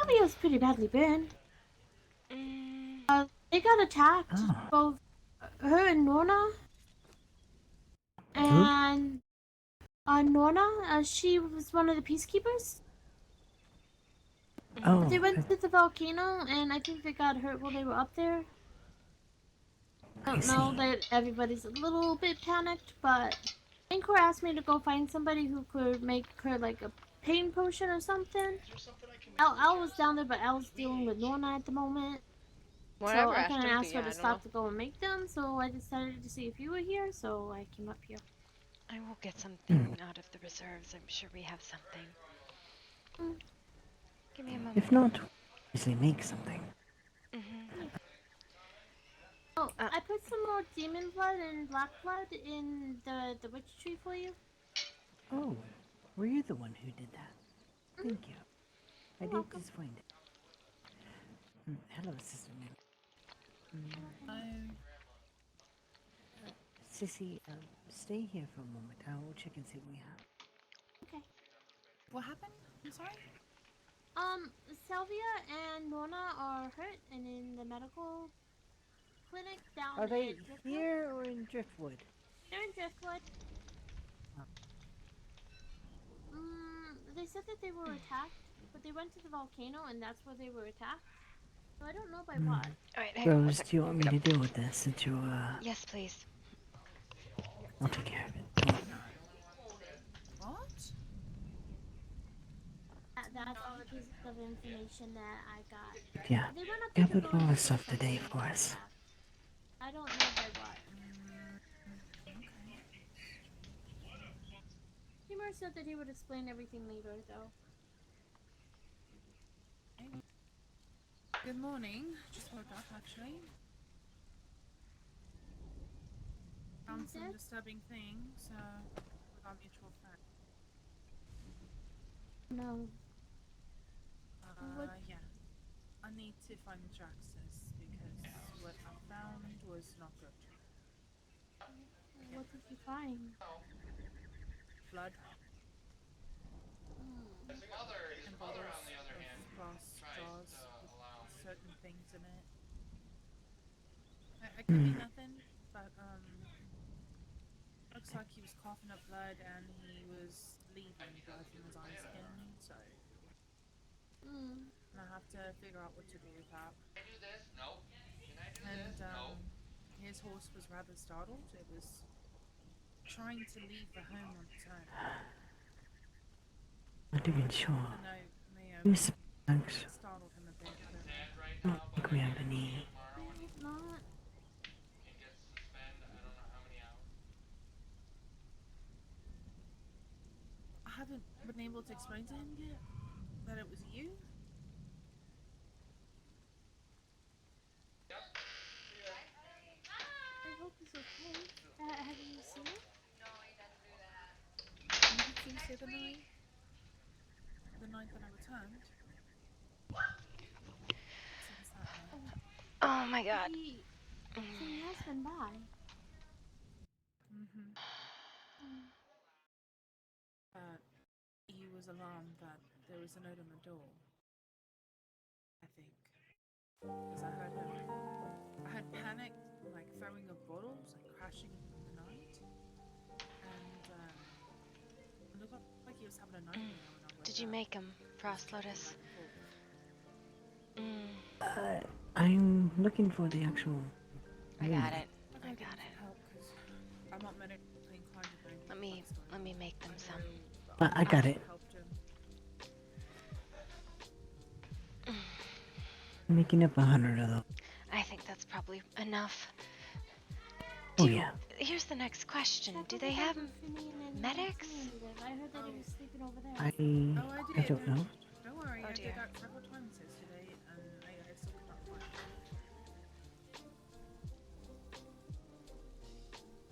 Salvia's pretty badly burned. Mm, They got attacked, Oh. both her and Norna. Who? And Norna, she was one of the peacekeepers. But they Oh, went to the volcano, and I think they got hurt while they were up there. I I don't know see. that everybody's a little bit panicked, but Anchor asked me to go find somebody who could make her like a pain potion or something. Al was down there, but Al's dealing with Norna at the moment. So whatever, I kind asked of him to. asked her Yeah, to I don't know. stop to go and make them. So I decided to see if you were here, so I came up here. I will get something Hmm. out of the reserves. I'm sure we have something. Mm, Give me a moment. If not, easily make something. Mm-hmm. Oh, I put some more demon blood and black blood in the witch tree for you. Oh, were you the one who did that? Thank you. I You're did welcome. just find it. Hello, Sister Nick. Sissy, stay here for a moment. I will check and see what we have. Okay. What happened? I'm sorry? Salvia and Norna are hurt and in the medical clinic down Are they at Driftwood. here or in Driftwood? They're in Driftwood. Oh. They said that they were attacked, but they went to the volcano and that's where they were attacked. So I don't know by what. Alright, hang on one Rose, sec. do you want me to deal with this since you, Yes, please. I'll take care of it. Don't worry. What? That's all the pieces of information that I got. Yeah, They went up there to gathered go all and this get stuff something today and for they us. attacked. I don't know by what. Okay. Timur said that he would explain everything later, though. Good morning. Just woke up, actually. Found some did? disturbing things with our mutual friend. No. What? Yeah. I need to find Draxus because what I found was not good. What did you find? Blood. And bottles of glass jars with certain things in it. It could be nothing, but looks like he was coughing up blood and he was leaving blood from his eye skin, so I have to figure out what to do with that. And his horse was rather startled. It was trying to leave the home on its own. Not even sure. The note may have Who's thanks? startled him a bit. I don't know. Not think we have any. Not. I haven't been able to explain to him yet that it was you. I hope he's okay. Have you seen it? And did you say the night? The night that I returned? Since that night. Oh my god. So he has been by. But he was alarmed that there was a note on the door. I think. Because I heard him. I heard panic, like throwing of bottles, like crashing in the night. And it looked like he was having a nightmare when I woke Did you up. make him, Frost Lotus? I'm looking for the actual. I got it. I Okay, got it. help, 'cause I'm not medically inclined to bring Let me make them some. I got it. helped him. Making up 100 of those. I think that's probably enough. Oh yeah. Here's the next question. Check Do over they there have where Finny and medics? Timmy live. I heard that he was sleeping over there. I Oh, I did. don't know. Don't worry, Oh, I dear. did that several times yesterday, and I still could not find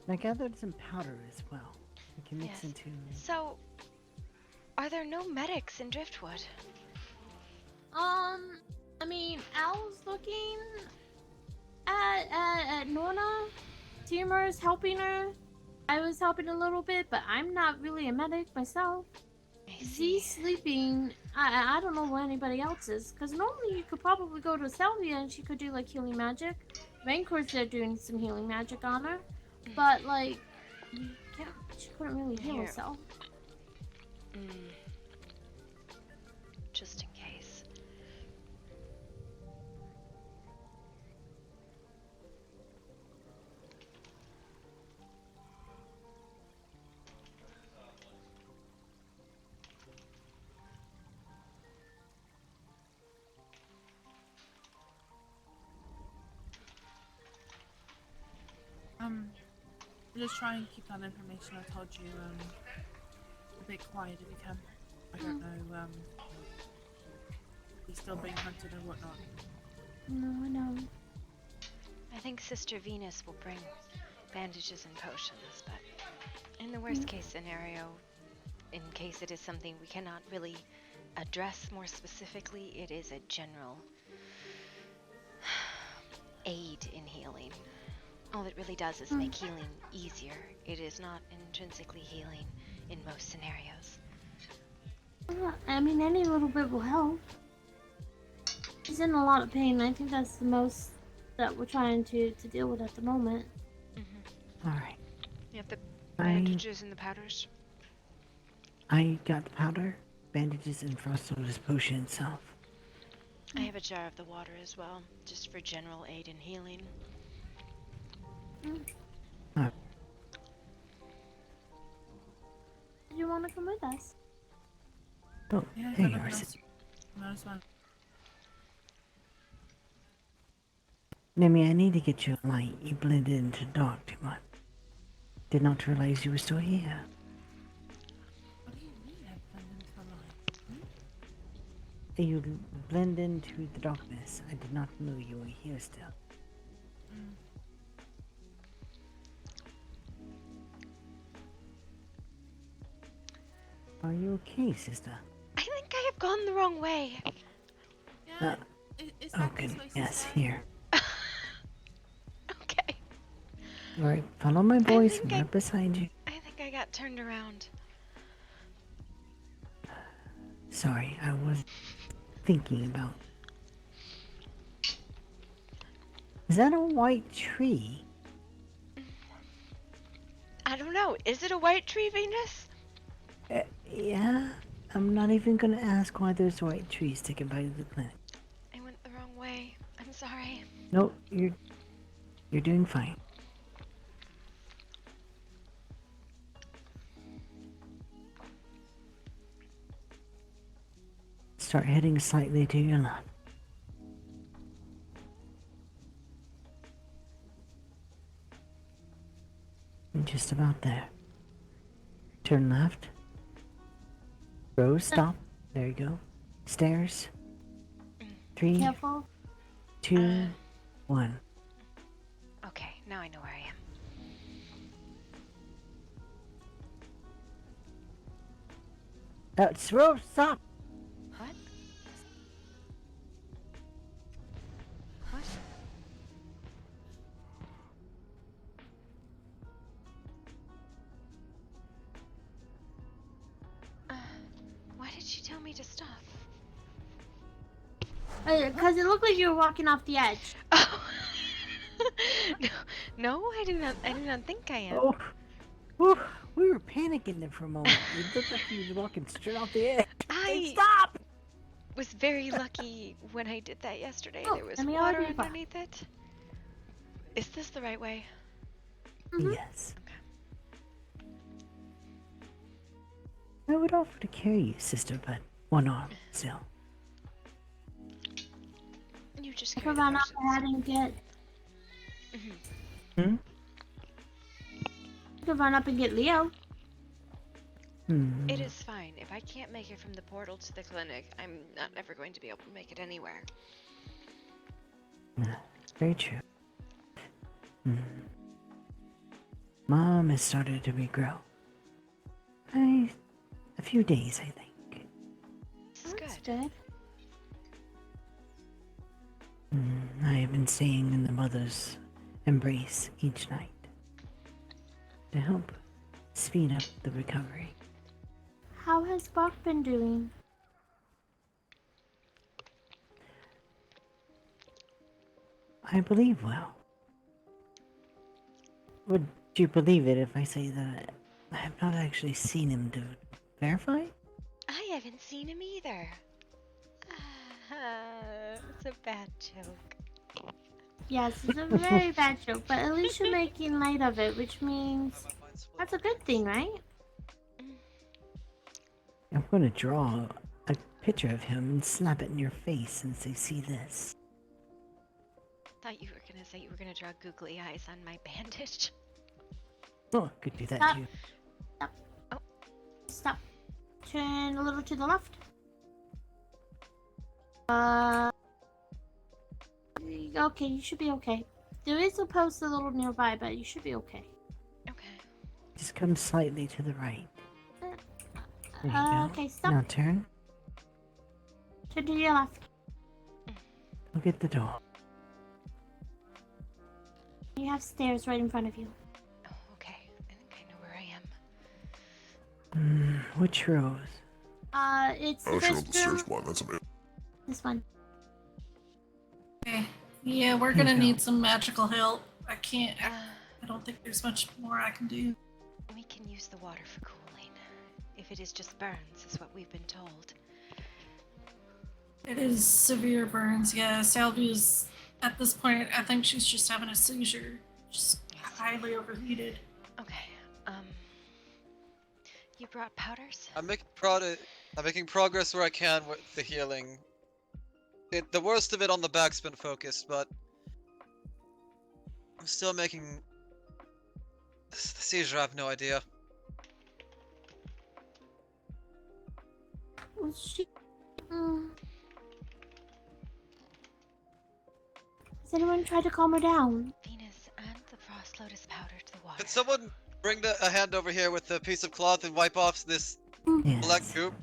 it. I gathered some powder as well. We can mix Yes. into. So, are there no medics in Driftwood? I mean, Al's looking at Norna. Timur's helping her. I was helping a little bit, but I'm not really a medic myself. Yeah. I see. Z's sleeping. I don't know where anybody else is. Because normally you could probably go to Salvia and she could do like healing magic. Vancor's there doing some healing magic on her. But like, you can't, she couldn't really heal Here. herself. Just in case. Just try and keep that information I told you a bit quiet if you can. I don't know, he's still being hunted or whatnot. No, I know. I think Sister Venus will bring bandages and potions, but in the worst case scenario, in case it is something we cannot really address more specifically, it is a general aid in healing. All it really does is make healing easier. It is not intrinsically healing in most scenarios. I mean, any little bit will help. She's in a lot of pain. I think that's the most that we're trying to deal with at the moment. Alright. You have the bandages and the powders? I got the powder, bandages, and Frostsoda's potion itself. I have a jar of the water as well, just for general aid in healing. Oh. Do you want to come with us? Oh, Yeah, there you are. Nemi, I need to get you a light. You blended into the dark too much. Did not realize you were still here. What do you mean I blend into the light? You blend into the darkness. I did not know you were here still. Are you okay, sister? I think I have gone the wrong way. Yeah, is that Okay, this way, yes, sister? here. Okay. Alright, follow my voice. think I'm I- right beside you. I think I got turned around. Sorry, I was thinking about... Is that a white tree? I don't know. Is it a white tree, Venus? Yeah? I'm not even gonna ask why there's white trees sticking by the clinic. I went the wrong way. I'm sorry. No, you're doing fine. Start heading slightly to your left. Just about there. Turn left. Rose, stop. There you go. Stairs. 3, Careful. 2, 1. Okay, now I know where I am. That's Rose, stop! What? What? Why did she tell me to stop? Because it looked like you were walking off the edge. Oh. No, I do not think I am. Oh, whew, we were panicking there for a moment. It looked like you were walking straight off the edge. Hey, stop! Was very lucky when I did that yesterday. Oh, There was let me water order you back. underneath it. Is this the right way? Yes. I would offer to carry you, sister, but one arm still. You just I carry could the run up potions. ahead and get. Hmm? I could run up and get Leo. It is fine. If I can't make it from the portal to the clinic, I'm not ever going to be able to make it anywhere. Very true. Mom has started to regrow. A few days, I think. This is That's good. good. I have been staying in the mother's embrace each night to help speed up the recovery. How has Bark been doing? I believe well. Would you believe it if I say that I have not actually seen him to verify? I haven't seen him either. It's a bad joke. Yes, it's a very bad joke, but at least you're making light of it, which means that's a good thing, right? I'm going to draw a picture of him and slap it in your face and say, see this. Thought you were gonna say you were gonna draw googly eyes on my bandage. Oh, could do that Stop. too. Stop. Oh. Stop. Turn a little to the left. Okay, you should be okay. There is a post a little nearby, but you should be okay. Okay. Just come slightly to the right. There you go. Okay, stop. Now turn. Turn to your left. Look at the door. You have stairs right in front of you. Oh, okay. I think I know where I am. Which rose? It's the Oh, sure, first the room. search one. That's amazing. This one. Okay. Yeah, we're Here you gonna go. need some magical help. I can't. Uh, I don't think there's much more I can do. we can use the water for cooling. If it is just burns, is what we've been told. It is severe burns. Yeah, Salvia's at this point. I think she's just having a seizure. Just Yes. highly overheated. Okay. You brought powders? I'm making progress where I can with the healing. The worst of it on the back's been focused, but I'm still making the seizure. I have no idea. Was she? Has anyone tried to calm her down? Venus, add the frost lotus powder to the water. Could someone bring a hand over here with a piece of cloth and wipe off this black Yes. goop?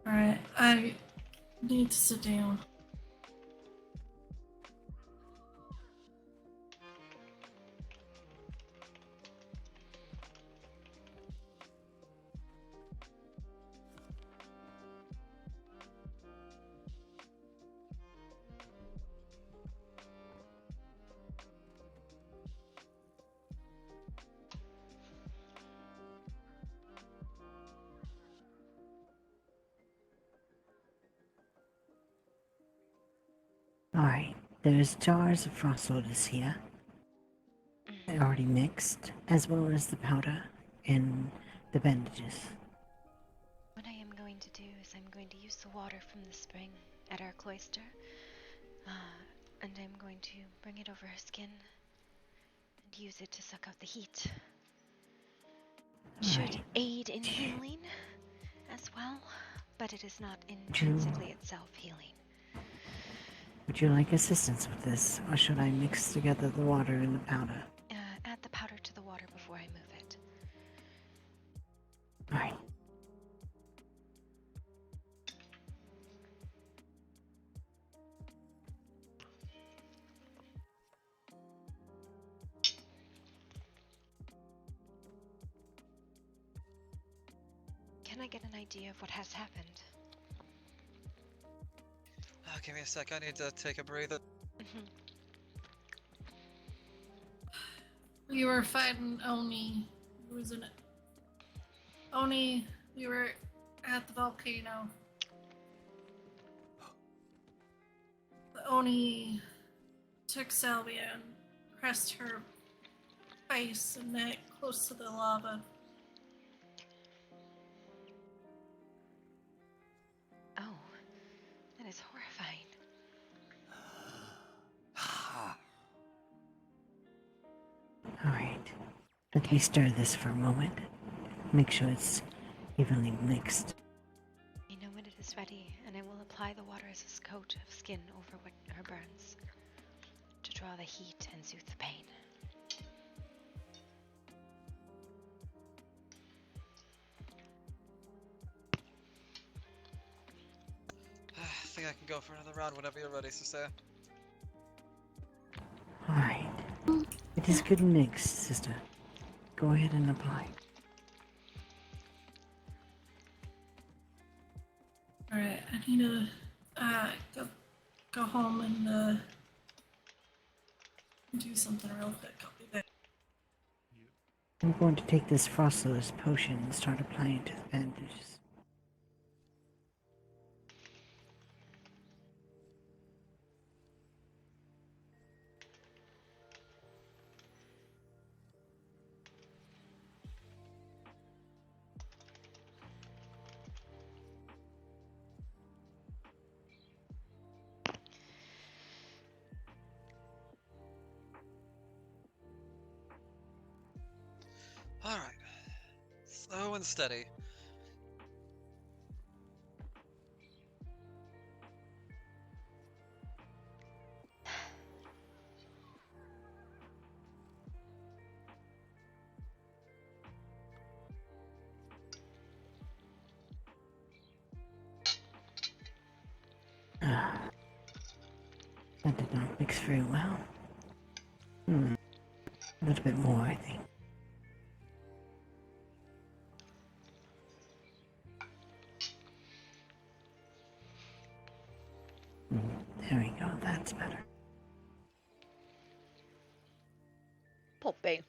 Alright, I need to sit down. Alright, there's jars of frost lotus here. They're already mixed, as well as the powder and the bandages. What I am going to do is I'm going to use the water from the spring at our cloister, and I'm going to bring it over her skin and use it to suck out the heat. Should Alright. aid in healing as well, but it is not you- intrinsically itself healing. Would you like assistance with this, or should I mix together the water and the powder? Add the powder to the water before I move it. Alright. Can I get an idea of what has happened? Give me a sec. I need to take a breather. We were fighting Oni. Who was in it? Oni, we were at the volcano. The Oni took Salvia and pressed her face and neck close to the lava. Oh, that is horrifying. Alright. Let me stir this for a moment. Make sure it's evenly mixed. I know when it is ready, and I will apply the water as a coat of skin over her burns to draw the heat and soothe the pain. I think I can go for another round whenever you're ready, Sasaya. Alright. I It is good mix, sister. Go ahead and apply. Alright, I need to go home and do something real quick. I'll be back. I'm going to take this frostless potion and start applying to the bandages. Alright. Slow and steady. That did not mix very well. A little bit more, I think. There we go, that's better. Poppy.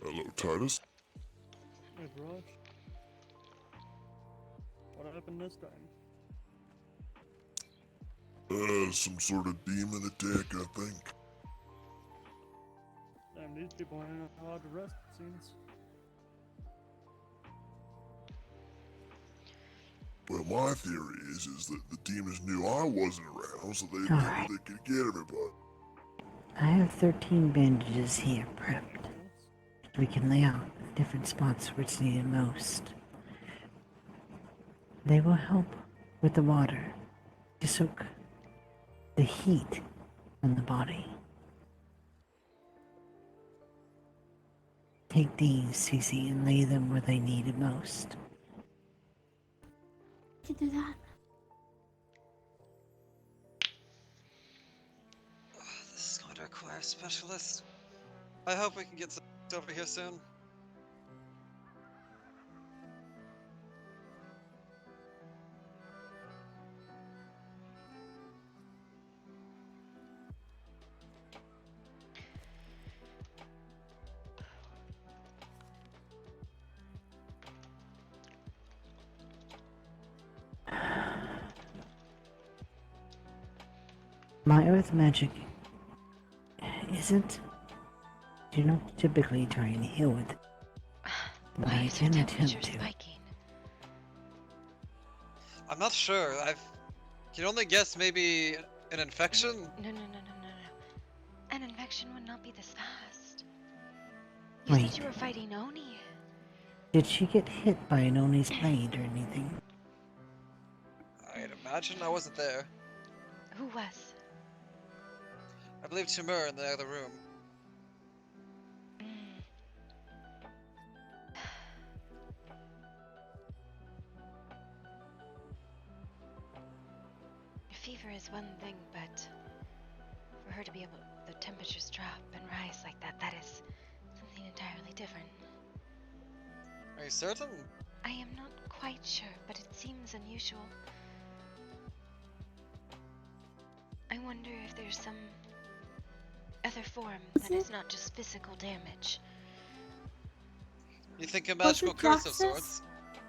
Hello, Titus. Hey, Raj. What happened this time? Some sort of demon attack, I think. Damn, these people ain't allowed to rest, it seems. Well, my theory is that the demons knew I wasn't around, so they knew Alright. they could get everybody. I have 13 bandages here prepped. Yes. We can lay out different spots which need it most. They will help with the water to soak the heat from the body. Take these, Cece, and lay them where they need it most. To do that. This is going to require a specialist. I hope we can get some over here soon. My earth magic isn't, do not typically try and heal with it. But Why I is your can temperature attempt to. spiking? I'm not sure. Can only guess maybe an infection? No. An infection would not be this fast. You Wait. said you were fighting Oni. Did she get hit by an Oni's blade or anything? I'd imagine I wasn't there. Who was? I believe Timur in the other room. Fever is one thing, but for her to be able, the temperatures drop and rise like that, that is something entirely different. Are you certain? I am not quite sure, but it seems unusual. I wonder if there's some other form that is not just physical damage. You think a Was it magical curse of Draxus? sorts?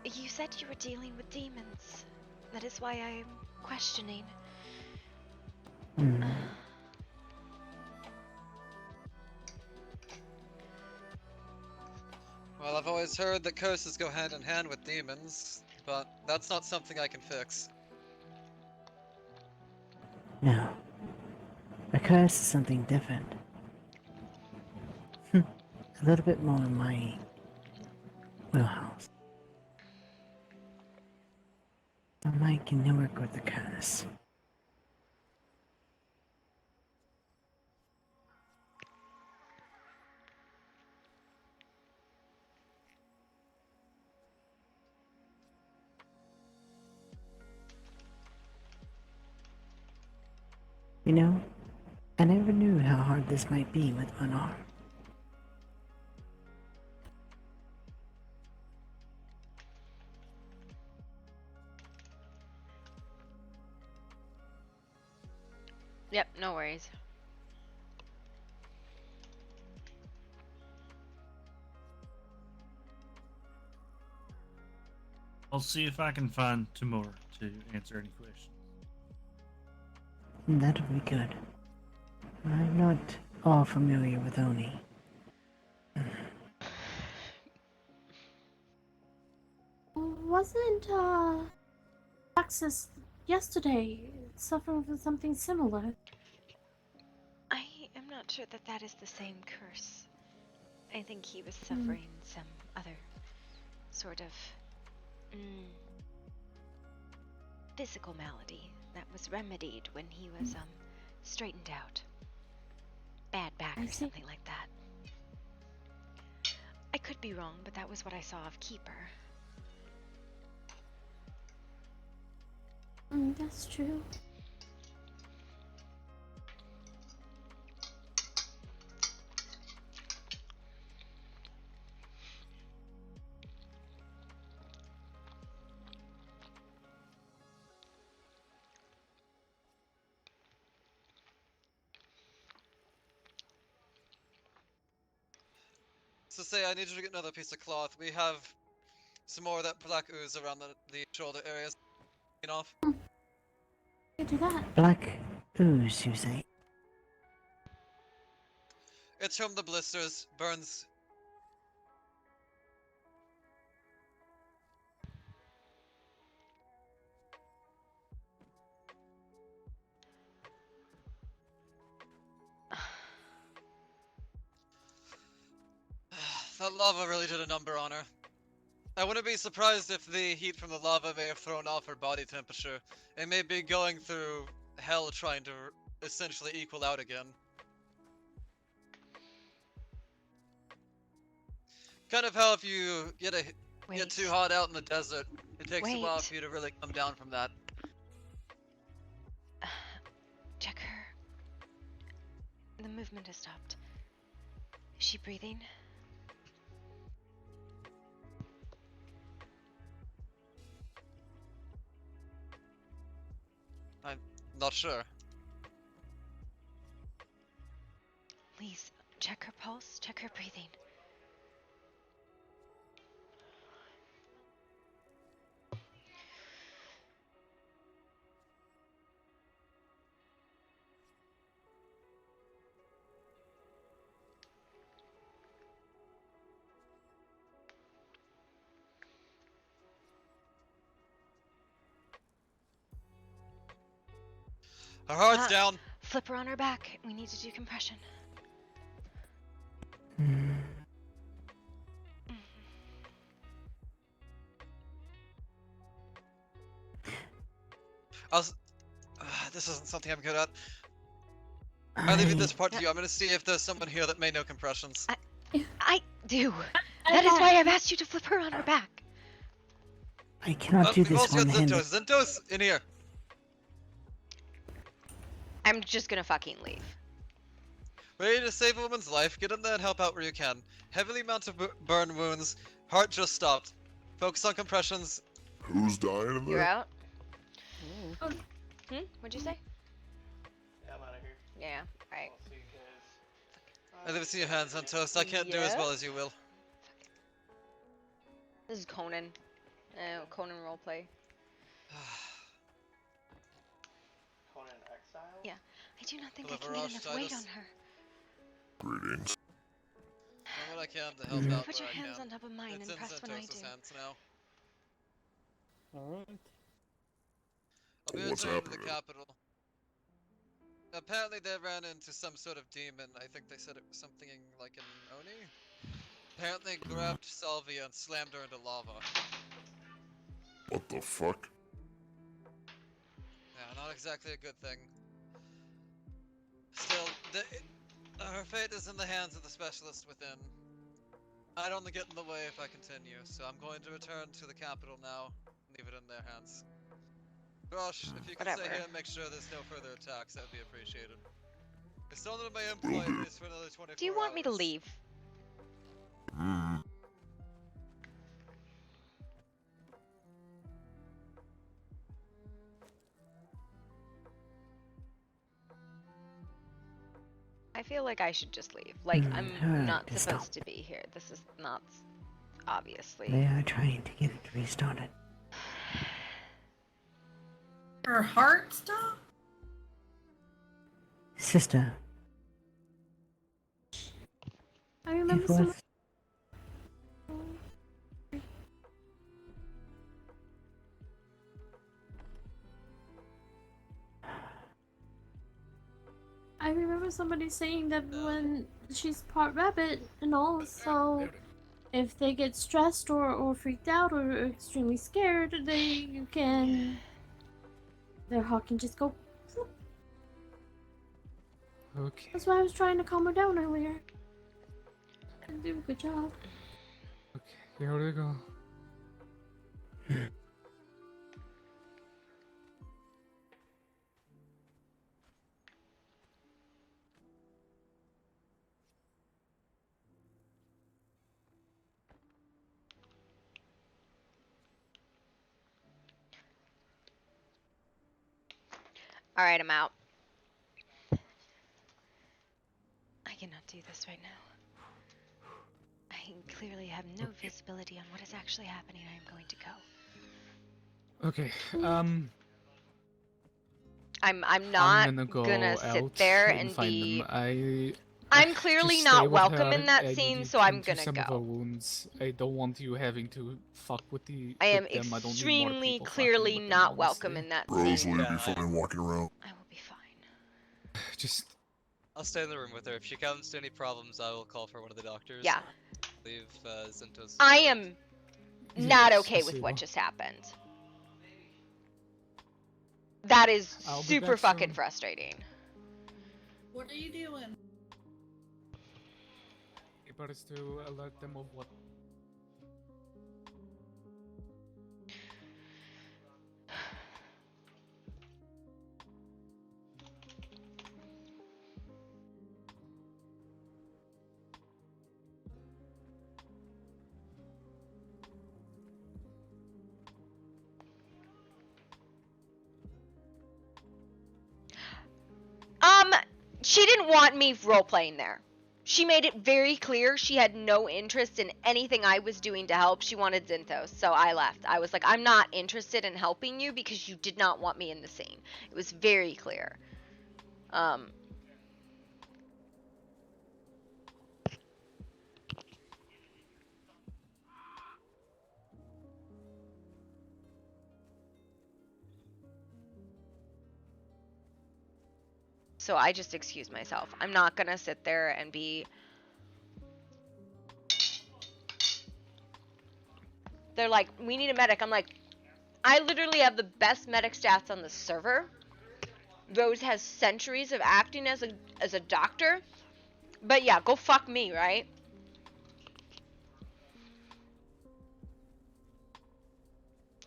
You said you were dealing with demons. That is why I am questioning. Well, I've always heard that curses go hand in hand with demons, but that's not something I can fix. No. A curse is something different. A little bit more in my wheelhouse. I can work with the curse. You know, I never knew how hard this might be with one arm. Yep, no worries. I'll see if I can find Timur to answer any questions. That'll be good. I'm not all familiar with Oni. Wasn't Axis yesterday suffering from something similar? I am not sure that that is the same curse. I think he was suffering some other sort of physical malady that was remedied when he was straightened out. Bad back or something like that. I could be wrong, but that was what I saw of Keeper. That's true. So say I need you to get another piece of cloth. We have some more of that black ooze around the shoulder areas. Off. You do that. Black ooze, you say? It's from the blisters. Burns. That lava really did a number on her. I wouldn't be surprised if the heat from the lava may have thrown off her body temperature. It may be going through hell trying to essentially equal out again. Kind of how if you get too hot out in the desert, it takes a while for you to really come down from that. Check her. The movement has stopped. Is she breathing? I'm not sure. Please, check her pulse, check her breathing. Her heart's down. Flip her on her back. We need to do compression. This isn't something I'm good at. I'm leaving this part to you. I'm gonna see if there's someone here that may know compressions. I do. That is why I've asked you to flip her on her back. I cannot do this one-handed. Zentos, in here. I'm just gonna fucking leave. Ready to save a woman's life? Get in there and help out where you can. Heavily mounted burn wounds. Heart just stopped. Focus on compressions. Who's dying in there? You're out? What'd you say? Yeah, I'm out of here. Yeah, alright. I'll see you guys. I never see your hands on toast. I can't do as well as you will. This is Conan. Conan roleplay. Conan Exile? Yeah. I do not think I Deliver can get Rosh enough weight Titus. on her. Greetings. Do what I can to help out Put where your I hands can. on top of mine It's and in press when I Zentos' do. hands now. Alright. I'll be What's returning to the happening? capital. Apparently they ran into some sort of demon. I think they said it was something like an Oni. Apparently grabbed Salvia and slammed her into lava. What the fuck? Yeah, not exactly a good thing. Still, her fate is in the hands of the specialist within. I don't get in the way if I continue, so I'm going to return to the capital now and leave it in their hands. Rush, if you could Whatever. stay here and make sure there's no further attacks, that would be appreciated. It's only my employ at least for another 24 hours. Do you want me to leave? I feel like I should just leave. Like, I'm alright, not just supposed stop. to be here. This is not, obviously. They are trying to get it restarted. Her heart stopped? Sister, I remember it someone. was I remember somebody saying that when she's part rabbit and all, so if they get stressed or freaked out or extremely scared, their heart can just go. Whoop. Okay. That's why I was trying to calm her down earlier. And do a good job. Okay, here we go. Alright, I'm out. I cannot do this right now. I clearly have no visibility on what is actually happening. I am going to go. Okay, I'm not I'm gonna sit out there and find be. them. I'm clearly just not stay with welcome her. in that I scene, need so to I'm tend to gonna some of her go. wounds. I don't want you having to fuck with the. I am with them. I don't need more extremely people fucking clearly with them, not welcome honestly. in that Rose, scene. will you be fine walking around? I will be fine. Just. I'll stay in the room with her. If she comes to any problems, I will call for one of the doctors. Yeah. Leave Zintos. I am not Yes, okay with what спасибо. just happened. That is I'll be super back fucking soon. frustrating. What are you doing? But it's to alert them of what. She didn't want me role-playing there. She made it very clear she had no interest in anything I was doing to help. She wanted Zinthos, so I left. I was like, I'm not interested in helping you because you did not want me in the scene. It was very clear. So I just excused myself. I'm not gonna sit there and be... They're like, we need a medic. I'm like, I literally have the best medic stats on the server. Rose has centuries of acting as a doctor. But yeah, go fuck me, right?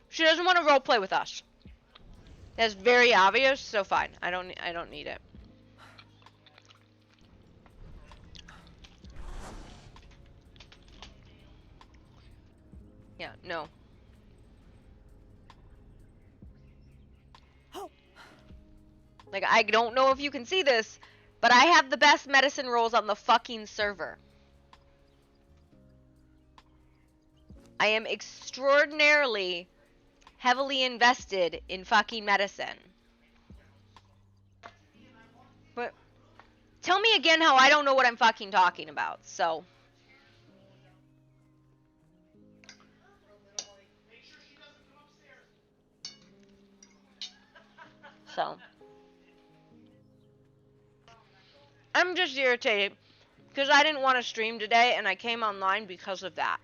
She doesn't want to roleplay with us. That's very obvious, so fine. I don't need it. Yeah, no. Like, I don't know if you can see this, but I have the best medicine rolls on the fucking server. I am extraordinarily heavily invested in fucking medicine. But tell me again how I don't know what I'm fucking talking about, so. I'm just irritated because I didn't want to stream today and I came online because of that.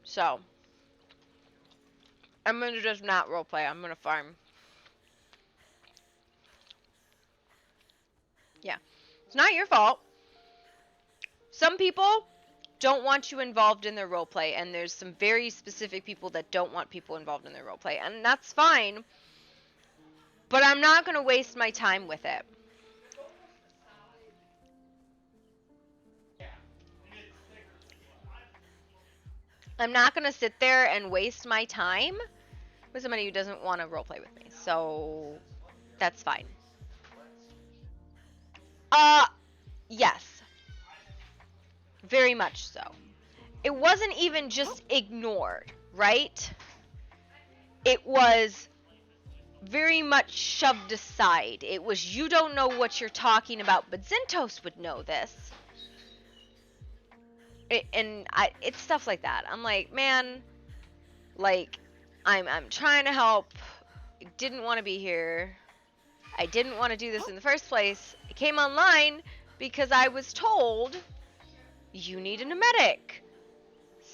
So, I'm gonna just not roleplay. I'm gonna farm. Yeah. It's not your fault. Some people don't want you involved in their roleplay, and there's some very specific people that don't want people involved in their roleplay, and that's fine. But I'm not going to waste my time with it. I'm not going to sit there and waste my time with somebody who doesn't want to roleplay with me. So that's fine. Yes. Very much so. It wasn't even just ignored, right? It was very much shoved aside. It was, you don't know what you're talking about, but Zintos would know this. It's stuff like that. I'm like, man, like, I'm trying to help. I didn't want to be here. I didn't want to do this in the first place. I came online because I was told you need a medic.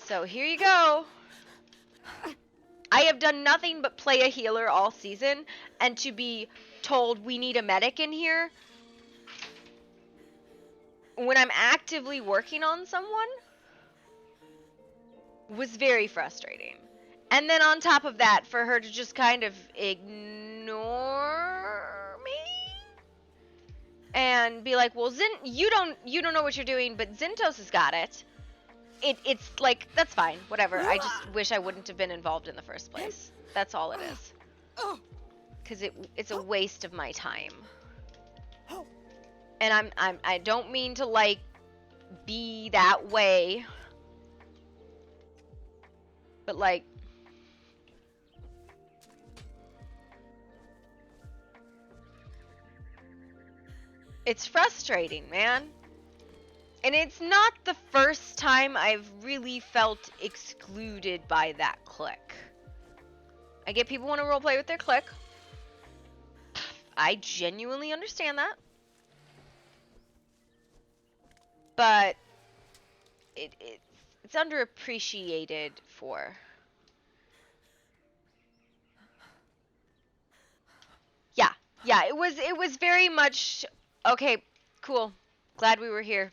So here you go. I have done nothing but play a healer all season, and to be told we need a medic in here when I'm actively working on someone was very frustrating. And then on top of that, for her to just kind of ignore me and be like, well, you don't know what you're doing, but Zintos has got it. It's like, that's fine, whatever. I just wish I wouldn't have been involved in the first place. That's all it is. Because it's a waste of my time. And I don't mean to, like, be that way. But, like, it's frustrating, man. And it's not the first time I've really felt excluded by that clique. I get people want to roleplay with their clique. I genuinely understand that. But it's underappreciated for. Yeah, it was very much okay, cool. Glad we were here.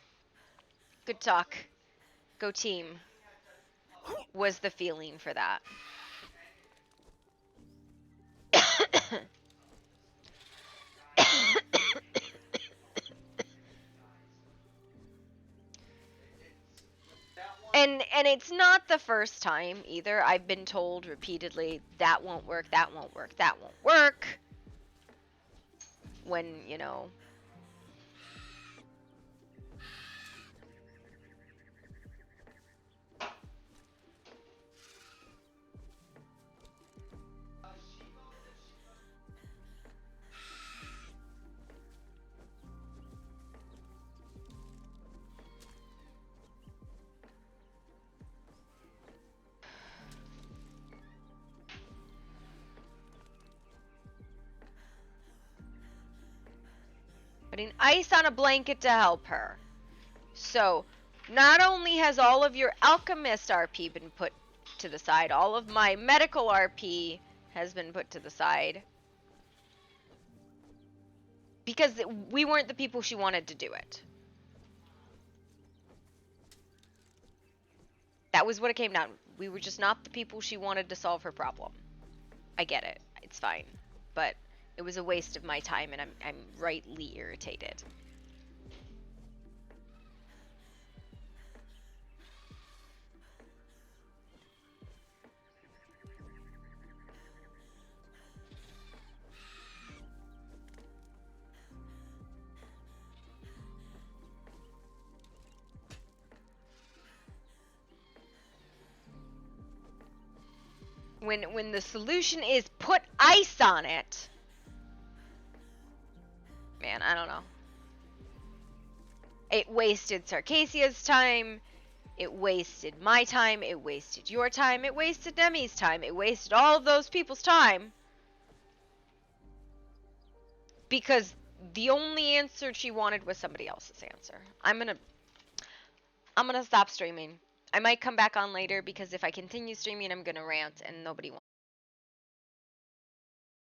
Good talk. Go team. Was the feeling for that. And it's not the first time either. I've been told repeatedly that won't work, that won't work, that won't work. When, you know, putting ice on a blanket to help her. So, not only has all of your alchemist RP been put to the side, all of my medical RP has been put to the side. Because we weren't the people she wanted to do it. That was what it came down. We were just not the people she wanted to solve her problem. I get it. It's fine. But it was a waste of my time, and I'm rightly irritated. When the solution is put ice on it, man, I don't know. It wasted Sarkacia's time, it wasted my time, it wasted your time, it wasted Demi's time, it wasted all of those people's time. Because the only answer she wanted was somebody else's answer. I'm gonna stop streaming. I might come back on later because if I continue streaming, I'm gonna rant and nobody wants